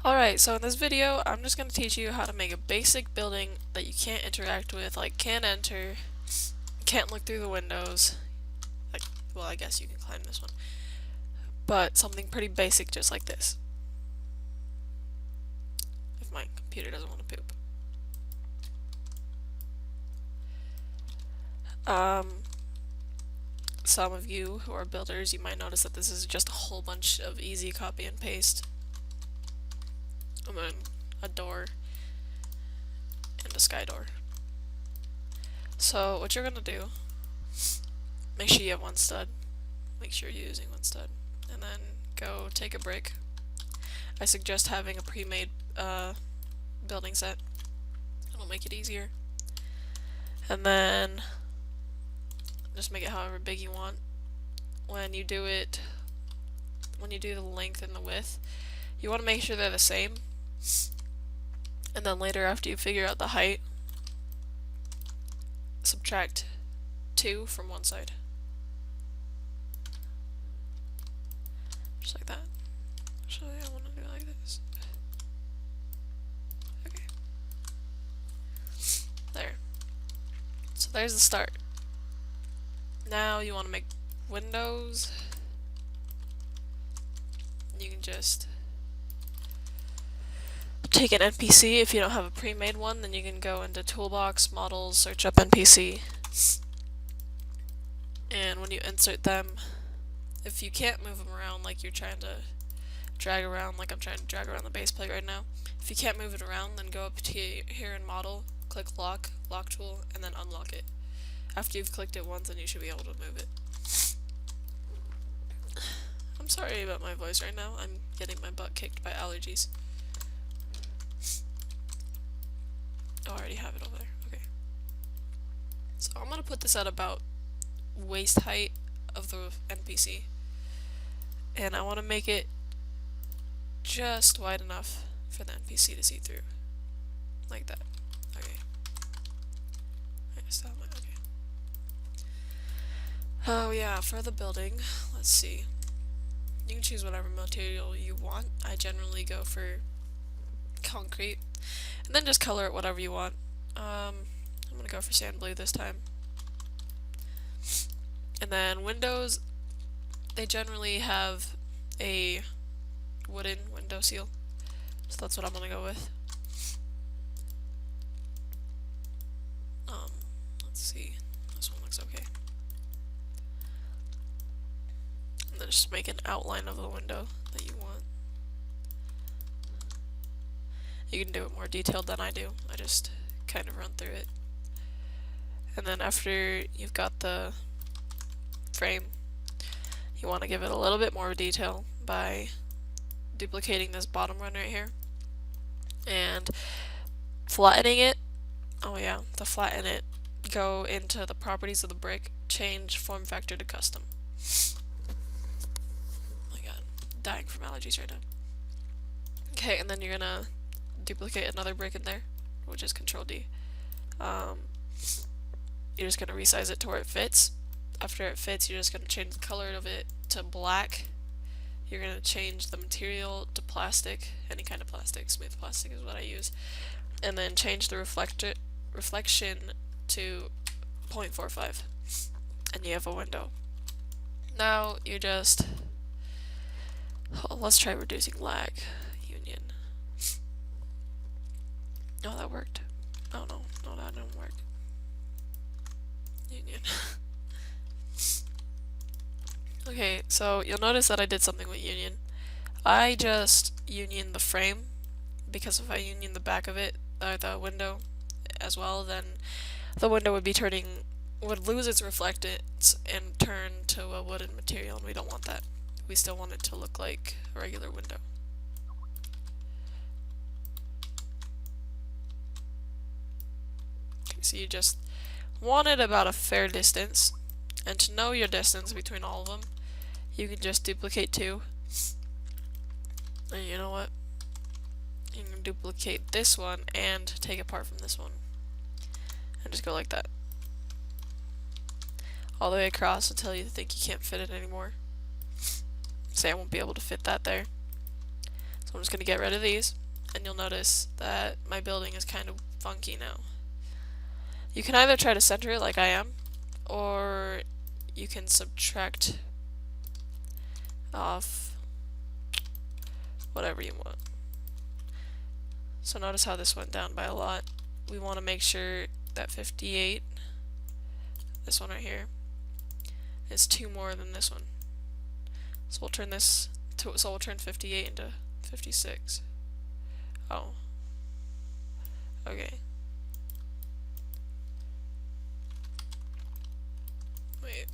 Alright, so in this video, I'm just going to teach you how to make a basic building that you can't interact with, like can't enter, can't look through the windows, like, well, I guess you can climb this one, but something pretty basic just like this. If my computer doesn't want to poop. Some of you who are builders, you might notice that this is just a whole bunch of easy copy and paste. And then a door and a sky door. So what you're gonna do, make sure you have one stud. Make sure you're using one stud. And then go take a brick. I suggest having a pre-made building set. It'll make it easier. And then just make it however big you want. When you do the length and the width, you want to make sure they're the same. And then later, after you figure out the height, subtract 2 from one side. Just like that. Actually, I want to do it like this. Okay. There. So there's the start. Now you want to make windows. You can just take an NPC. If you don't have a pre-made one, then you can go into Toolbox, Models, search up NPC. And when you insert them, if you can't move them around like you're trying to drag around, like I'm trying to drag around the base plate right now, if you can't move it around, then go up to here in Model, click Lock, Lock Tool, and then unlock it. After you've clicked it once, then you should be able to move it. I'm sorry about my voice right now. I'm getting my butt kicked by allergies. Oh, I already have it over there. Okay. So I'm gonna put this at about waist height of the NPC. And I want to make it just wide enough for the NPC to see through. Like that. Okay. Okay. Oh yeah, for the building, let's see. You can choose whatever material you want. I generally go for concrete. And then just color it whatever you want. I'm gonna go for sand blue this time. And then windows, they generally have a wooden window seal. So that's what I'm gonna go with. Let's see. This one looks okay. And then just make an outline of the window that you want. You can do it more detailed than I do. I just kind of run through it. And then after you've got the frame, you want to give it a little bit more detail by duplicating this bottom one right here and flattening it. Oh yeah, to flatten it, go into the properties of the brick, change form factor to custom. Oh my god, I'm dying from allergies right now. Okay, and then you're gonna duplicate another brick in there, which is Control D. You're just gonna resize it to where it fits. After it fits, you're just gonna change the color of it to black. You're gonna change the material to plastic, any kind of plastic, smooth plastic is what I use. And then change the reflection to 0.45. And you have a window. Now you just, let's try reducing lag. Union. Oh, that worked. Oh no, that didn't work. Union. Okay, so you'll notice that I did something with union. I just union the frame, because if I union the back of it, or the window as well, then the window would lose its reflectance and turn to a wooden material, and we don't want that. We still want it to look like a regular window. Okay, so you just want it about a fair distance, and to know your distance between all of them, you can just duplicate 2. And you know what? You can duplicate this one and take apart from this one. And just go like that. All the way across until you think you can't fit it anymore. Say I won't be able to fit that there. So I'm just gonna get rid of these, and you'll notice that my building is kind of funky now. You can either try to center it like I am, or you can subtract off whatever you want. So notice how this went down by a lot. We want to make sure that 58, this one right here, is 2 more than this one. So we'll turn this to, so we'll turn 58 into 56. Oh. Okay. Wait.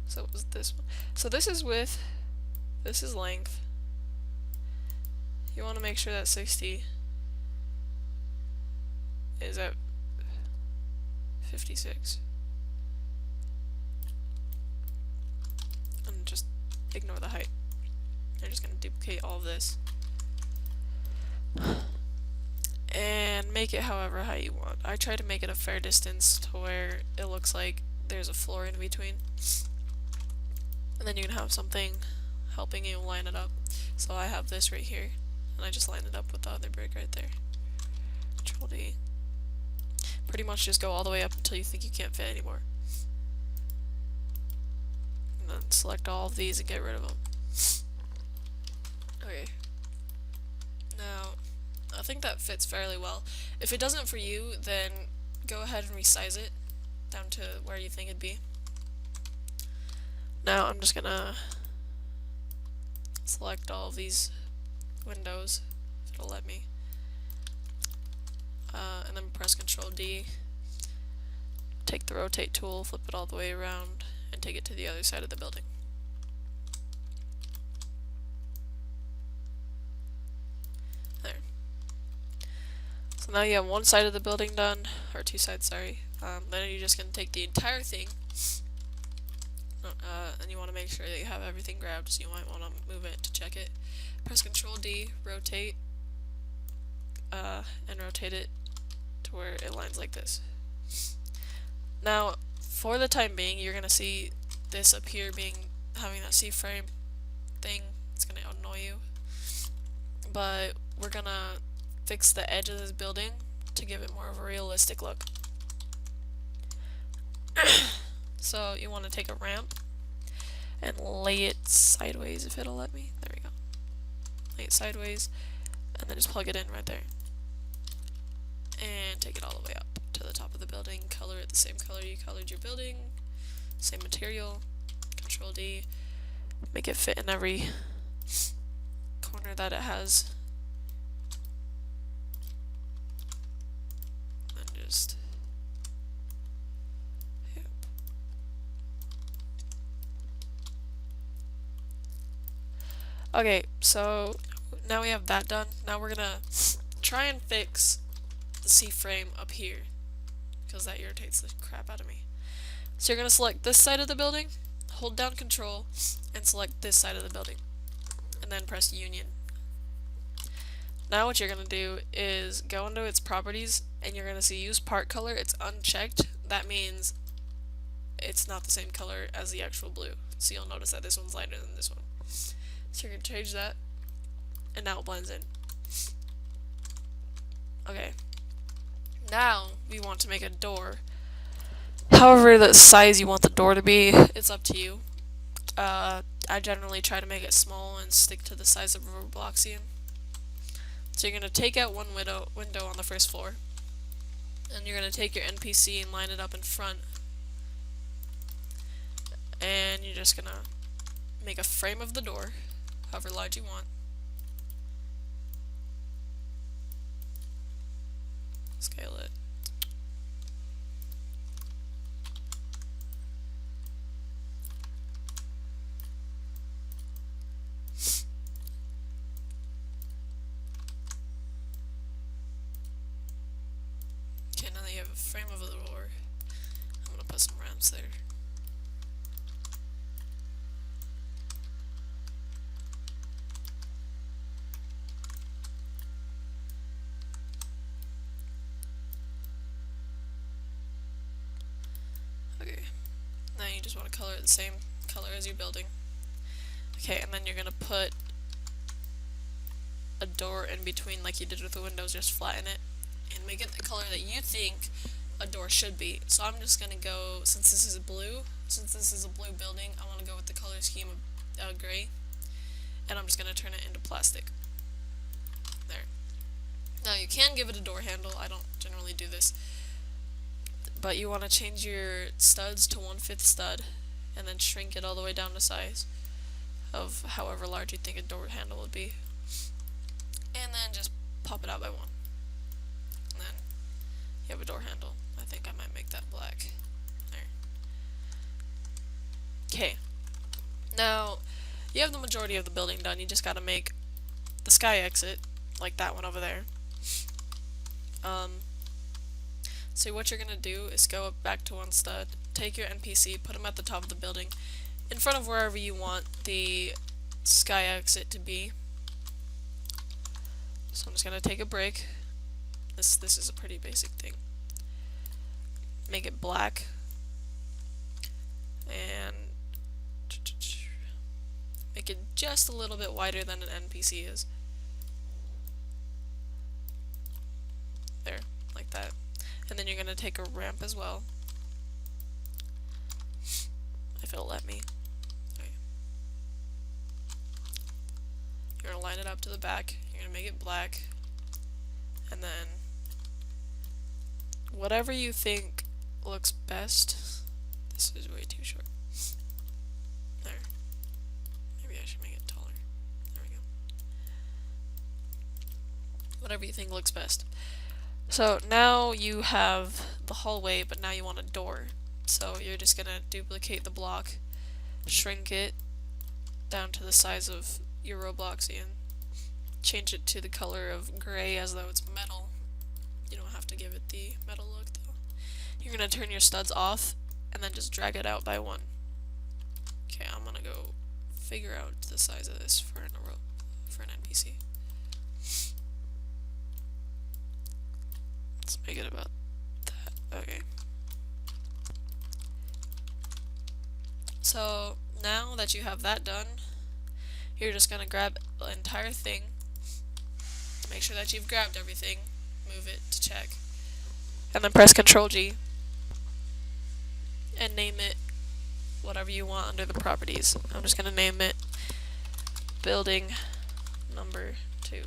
So it was this one. So this is width, this is length. You want to make sure that 60 is at 56. And just ignore the height. I'm just going to duplicate all of this. And make it however high you want. I try to make it a fair distance to where it looks like there's a floor in between. And then you can have something helping you line it up. So I have this right here, and I just line it up with the other brick right there. Control D. Pretty much just go all the way up until you think you can't fit anymore. And then select all of these and get rid of them. Okay. Now, I think that fits fairly well. If it doesn't for you, then go ahead and resize it down to where you think it'd be. Now I'm just gonna select all of these windows, if it'll let me, and then press Control D, take the rotate tool, flip it all the way around, and take it to the other side of the building. There. So now you have one side of the building done, or two sides, sorry. Then you're just going to take the entire thing, and you want to make sure that you have everything grabbed, so you might want to move it to check it. Press Control D, rotate, and rotate it to where it lines like this. Now, for the time being, you're going to see this up here having that C-frame thing. It's going to annoy you. But we're going to fix the edge of this building to give it more of a realistic look. So you want to take a ramp and lay it sideways, if it'll let me. There we go. Lay it sideways, and then just plug it in right there. And take it all the way up to the top of the building. Color it the same color you colored your building. Same material. Control D. Make it fit in every corner that it has. And just... yep. Okay, so now we have that done. Now we're gonna try and fix the C-frame up here, because that irritates the crap out of me. So you're going to select this side of the building, hold down Control, and select this side of the building, and then press Union. Now what you're going to do is go into its properties, and you're going to see Use Part Color. It's unchecked. That means it's not the same color as the actual blue. So you'll notice that this one's lighter than this one. So you're going to change that, and now it blends in. Okay. Now we want to make a door. However the size you want the door to be, it's up to you. I generally try to make it small and stick to the size of a Robloxian. So you're going to take out one window on the first floor, and you're going to take your NPC and line it up in front, and you're just going to make a frame of the door, however large you want. Scale it. Okay, now that you have a frame of the door, I'm gonna put some ramps there. Okay, now you just want to color it the same color as your building. Okay, and then you're going to put a door in between like you did with the windows, just flatten it and make it the color that you think a door should be. So I'm just gonna go, since this is a blue building, I want to go with the color scheme of gray, and I'm just gonna turn it into plastic. There. Now you can give it a door handle. I don't generally do this, but you want to change your studs to 1/5 stud, and then shrink it all the way down to size of however large you think a door handle would be, and then just pop it out by 1, and then you have a door handle. I think I might make that black. There. Okay. Now you have the majority of the building done. You just gotta make the sky exit, like that one over there. So what you're gonna do is go up back to 1 stud, take your NPC, put them at the top of the building, in front of wherever you want the sky exit to be. So I'm just gonna take a brick. This is a pretty basic thing. Make it black, and make it just a little bit wider than an NPC is. There, like that. And then you're gonna take a ramp as well, if it'll let me. Okay. You're gonna line it up to the back, you're gonna make it black, and then whatever you think looks best. This is way too short. There. Maybe I should make it taller. There we go. Whatever you think looks best. So now you have the hallway, but now you want a door. So you're just gonna duplicate the block, shrink it down to the size of your Robloxian, change it to the color of gray as though it's metal. You don't have to give it the metal look though. You're gonna turn your studs off and then just drag it out by 1. Okay, I'm gonna go figure out the size of this for an NPC. Let's make it about that. Okay. So now that you have that done, you're just gonna grab the entire thing, make sure that you've grabbed everything, move it to check, and then press Ctrl G and name it whatever you want under the properties. I'm just gonna name it Building number 2.